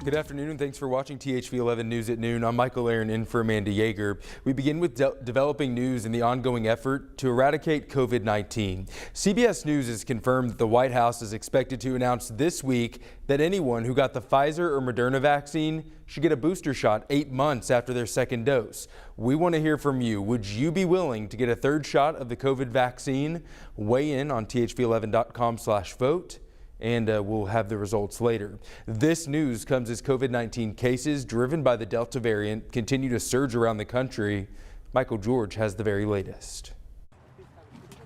Good afternoon and thanks for watching THV11 News at Noon. I'm Michael Aaron in for Amanda Yeager. We begin with developing news in the ongoing effort to eradicate COVID-19. CBS News has confirmed that the White House is expected to announce this week that anyone who got the Pfizer or Moderna vaccine should get a booster shot 8 months after their second dose. We want to hear from you. Would you be willing to get a third shot of the COVID vaccine? Weigh in on thv-at-noon.com/vote. And we'll have the results later. This news comes as COVID-19 cases driven by the Delta variant continue to surge around the country. Michael George has the very latest.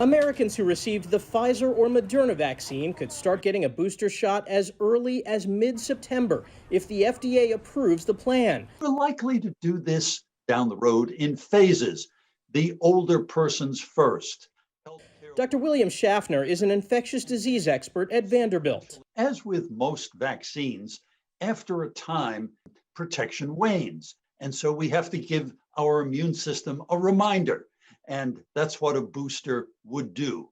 Americans who received the Pfizer or Moderna vaccine could start getting a booster shot as early as mid-September if the FDA approves the plan. We're likely to do this down the road in phases. The older persons first. Dr. William Schaffner is an infectious disease expert at Vanderbilt. As with most vaccines, after a time, protection wanes. And so we have to give our immune system a reminder. And that's what a booster would do.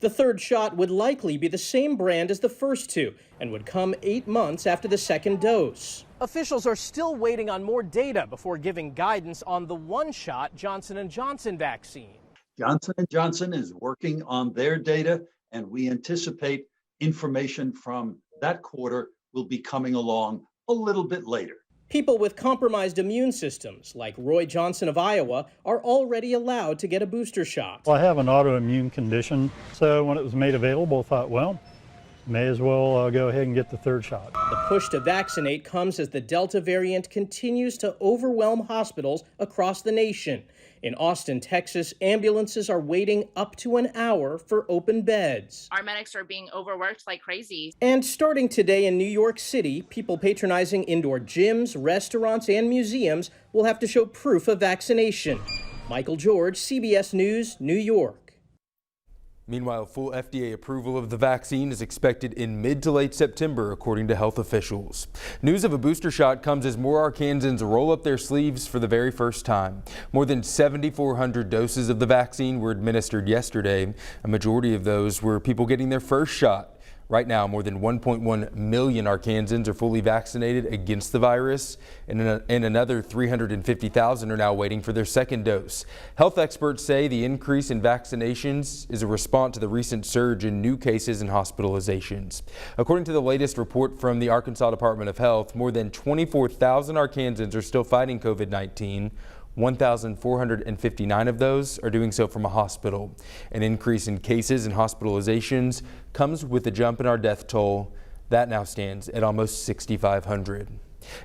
The third shot would likely be the same brand as the first two and would come 8 months after the second dose. Officials are still waiting on more data before giving guidance on the one-shot Johnson & Johnson vaccine. Johnson & Johnson is working on their data, and we anticipate information from that quarter will be coming along a little bit later. People with compromised immune systems, like Roy Johnson of Iowa, are already allowed to get a booster shot. Well, I have an autoimmune condition, so when it was made available, I thought, well, may as well go ahead and get the third shot. The push to vaccinate comes as the Delta variant continues to overwhelm hospitals across the nation. In Austin, Texas, ambulances are waiting up to an hour for open beds. Our medics are being overworked like crazy. And starting today in New York City, people patronizing indoor gyms, restaurants, and museums will have to show proof of vaccination. Michael George, CBS News, New York. Meanwhile, full FDA approval of the vaccine is expected in mid to late September, according to health officials. News of a booster shot comes as more Arkansans roll up their sleeves for the very first time. More than 7,400 doses of the vaccine were administered yesterday. A majority of those were people getting their first shot. Right now, more than 1.1 million Arkansans are fully vaccinated against the virus, and another 350,000 are now waiting for their second dose. Health experts say the increase in vaccinations is a response to the recent surge in new cases and hospitalizations. According to the latest report from the Arkansas Department of Health, more than 24,000 Arkansans are still fighting COVID-19. 1,459 of those are doing so from a hospital. An increase in cases and hospitalizations comes with a jump in our death toll. That now stands at almost 6,500.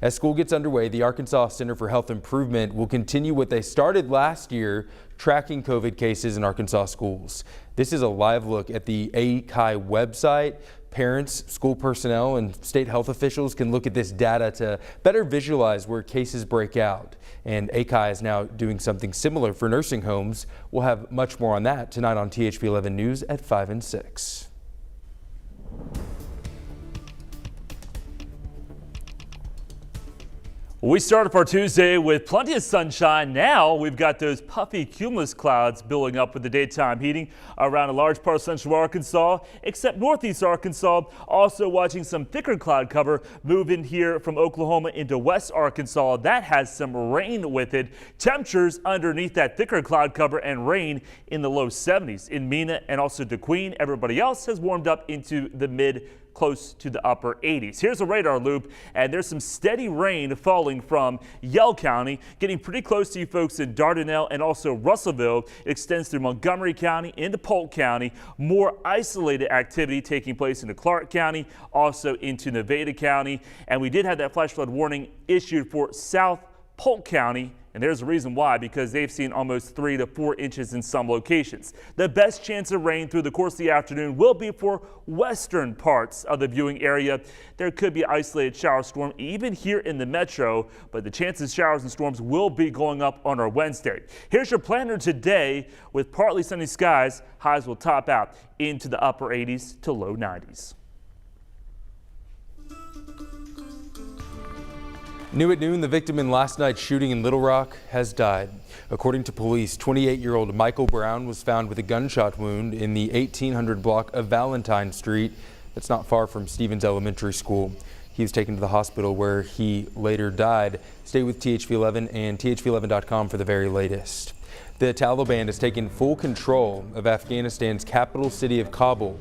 As school gets underway, the Arkansas Center for Health Improvement will continue what they started last year, tracking COVID cases in Arkansas schools. This is a live look at the ACI website. Parents, school personnel, and state health officials can look at this data to better visualize where cases break out. And ACI is now doing something similar for nursing homes. We'll have much more on that tonight on THV11 News at 5 and 6. We start off our Tuesday with plenty of sunshine. Now we've got those puffy cumulus clouds building up with the daytime heating around a large part of central Arkansas, except northeast Arkansas. Also watching some thicker cloud cover move in here from Oklahoma into west Arkansas. That has some rain with it. Temperatures underneath that thicker cloud cover and rain in the low 70s. In Mena and also DeQueen, everybody else has warmed up into the mid close to the upper 80s. Here's a radar loop, and there's some steady rain falling from Yell County, getting pretty close to you folks in Dardanelle and also Russellville. It extends through Montgomery County into Polk County. More isolated activity taking place into Clark County, also into Nevada County. And we did have that flash flood warning issued for South Polk County. And there's a reason why, because they've seen almost 3 to 4 inches in some locations. The best chance of rain through the course of the afternoon will be for western parts of the viewing area. There could be isolated shower storm even here in the metro, but the chances of showers and storms will be going up on our Wednesday. Here's your planner today with partly sunny skies. Highs will top out into the upper 80s to low 90s. New at noon, the victim in last night's shooting in Little Rock has died. According to police, 28-year-old Michael Brown was found with a gunshot wound in the 1800 block of Valentine Street. That's not far from Stevens Elementary School. He was taken to the hospital where he later died. Stay with THV11 and thv-at-noon.com for the very latest. The Taliban has taken full control of Afghanistan's capital city of Kabul,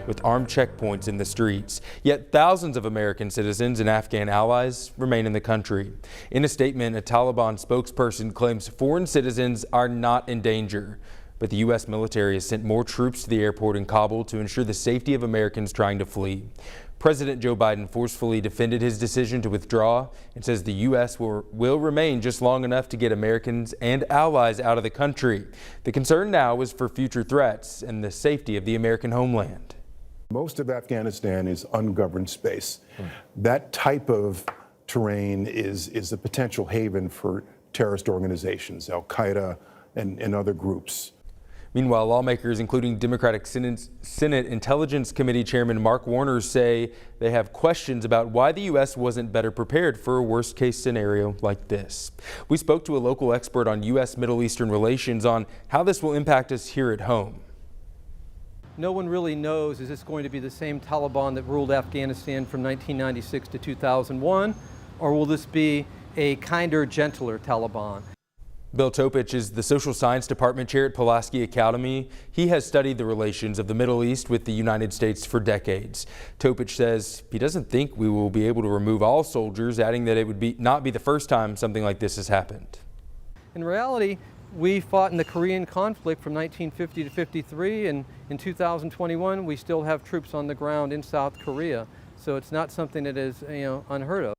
with armed checkpoints in the streets. Yet thousands of American citizens and Afghan allies remain in the country. In a statement, a Taliban spokesperson claims foreign citizens are not in danger. But the U.S. military has sent more troops to the airport in Kabul to ensure the safety of Americans trying to flee. President Joe Biden forcefully defended his decision to withdraw and says the U.S. will remain just long enough to get Americans and allies out of the country. The concern now is for future threats and the safety of the American homeland. Most of Afghanistan is ungoverned space. That type of terrain is a potential haven for terrorist organizations, Al-Qaeda and other groups. Meanwhile, lawmakers, including Democratic Senate Intelligence Committee Chairman Mark Warner, say they have questions about why the U.S. wasn't better prepared for a worst-case scenario like this. We spoke to a local expert on U.S. Middle Eastern relations on how this will impact us here at home. No one really knows, is this going to be the same Taliban that ruled Afghanistan from 1996 to 2001, or will this be a kinder, gentler Taliban? Bill Topich is the Social Science Department chair at Pulaski Academy. He has studied the relations of the Middle East with the United States for decades. Topich says he doesn't think we will be able to remove all soldiers, adding that it would not be the first time something like this has happened. In reality, we fought in the Korean conflict from 1950 to 53, and in 2021 we still have troops on the ground in South Korea. So it's not something that is, unheard of.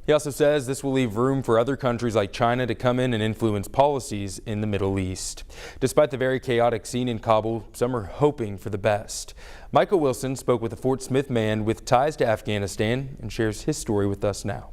He also says this will leave room for other countries like China to come in and influence policies in the Middle East. Despite the very chaotic scene in Kabul, some are hoping for the best. Michael Wilson spoke with a Fort Smith man with ties to Afghanistan and shares his story with us now.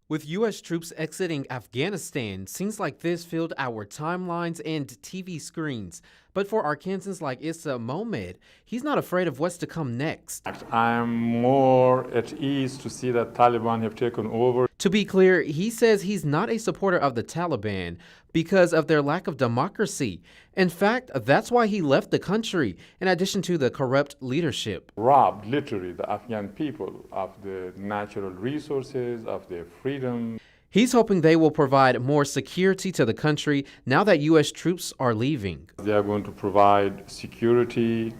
With U.S. troops exiting Afghanistan, scenes like this filled our timelines and TV screens. But for Arkansans like Issa Mohamed, he's not afraid of what's to come next. I'm more at ease to see that Taliban have taken over. To be clear, he says he's not a supporter of the Taliban because of their lack of democracy. In fact, that's why he left the country, in addition to the corrupt leadership. Robbed literally the Afghan people of the natural resources, of their freedom. He's hoping they will provide more security to the country now that U.S. troops are leaving. They are going to provide security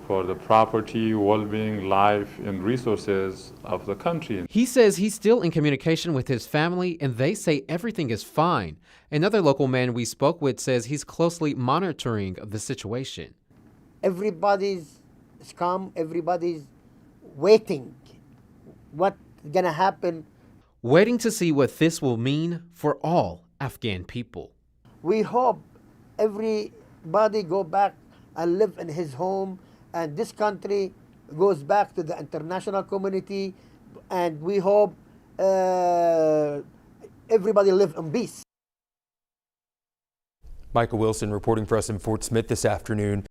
for the property, well-being, life, and resources of the country. He says he's still in communication with his family, and they say everything is fine. Another local man we spoke with says he's closely monitoring the situation. Everybody's calm, everybody's waiting. What's gonna happen? Waiting to see what this will mean for all Afghan people. We hope everybody go back and live in his home, and this country goes back to the international community, and we hope everybody live in peace. Michael Wilson reporting for us in Fort Smith this afternoon.